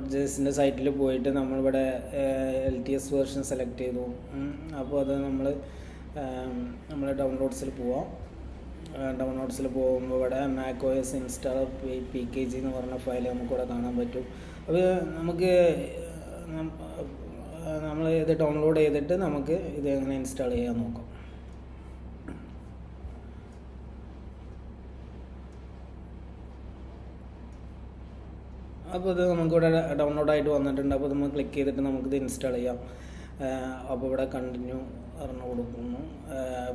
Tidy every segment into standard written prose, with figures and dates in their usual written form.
Not J എസിൻ്റെ സൈറ്റിൽ പോയിട്ട് നമ്മളിവിടെ LTS വേർഷൻ സെലക്ട് ചെയ്തു. അപ്പോൾ അത് നമ്മൾ ഡൗൺലോഡ്സിൽ പോവാം. ഡൗൺലോഡ്സിൽ പോകുമ്പോൾ ഇവിടെ macOS ഇൻസ്റ്റാളർ PKG എന്ന് പറഞ്ഞ ഫയൽ നമുക്കിവിടെ കാണാൻ പറ്റും. അപ്പോൾ നമുക്ക് നമ്മൾ ഇത് ഡൗൺലോഡ് ചെയ്തിട്ട് നമുക്ക് ഇത് എങ്ങനെ ഇൻസ്റ്റാൾ ചെയ്യാൻ നോക്കാം. അപ്പോൾ ഇത് നമുക്കിവിടെ ഡൗൺലോഡായിട്ട് വന്നിട്ടുണ്ട്. അപ്പോൾ നമ്മൾ ക്ലിക്ക് ചെയ്തിട്ട് നമുക്കിത് ഇൻസ്റ്റാൾ ചെയ്യാം. അപ്പോൾ ഇവിടെ കണ്ടിന്യൂ പറഞ്ഞു കൊടുക്കുന്നു.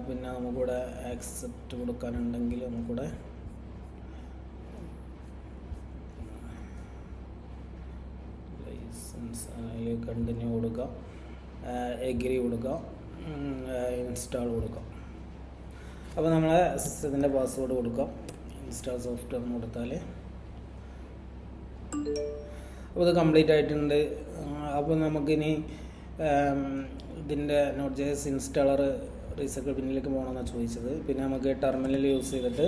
പിന്നെ നമുക്കിവിടെ ആക്സെപ്റ്റ് കൊടുക്കാനുണ്ടെങ്കിൽ നമുക്കിവിടെ ലൈസൻസ് കണ്ടിന്യൂ കൊടുക്കുക, എഗ്രി കൊടുക്കുക, ഇൻസ്റ്റാൾ കൊടുക്കുക. അപ്പോൾ നമ്മളെ സിസ്റ്റത്തിൻ്റെ പാസ്വേഡ് കൊടുക്കാം. ഇൻസ്റ്റാൾ സോഫ്റ്റ്വെയർ എന്ന് കൊടുത്താൽ അപ്പോൾ ഇത് കംപ്ലീറ്റ് ആയിട്ടുണ്ട്. അപ്പോൾ നമുക്കിനി ഇതിൻ്റെ node J S installer recycle പിന്നിലേക്ക് പോകണമെന്നാണ് ചോദിച്ചത്. പിന്നെ നമുക്ക് ടെർമിനൽ യൂസ് ചെയ്തിട്ട്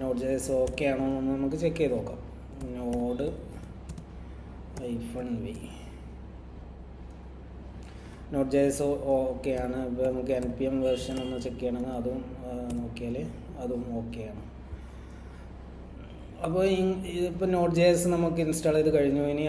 നോട്ട് ജെ എസ് ഓക്കെ ആണോ എന്ന് നമുക്ക് ചെക്ക് ചെയ്ത് നോക്കാം. Node -v node J S okay ആണ്. ഇപ്പോൾ നമുക്ക് NPM വേർഷൻ ഒന്ന് ചെക്ക് ചെയ്യണമെങ്കിൽ അതും നോക്കിയാൽ അതും ഓക്കെ ആണ്. അപ്പോൾ ഇപ്പോൾ നോട്ട് ജെ എസ് നമുക്ക് ഇൻസ്റ്റാൾ ചെയ്ത് കഴിഞ്ഞു. ഇനി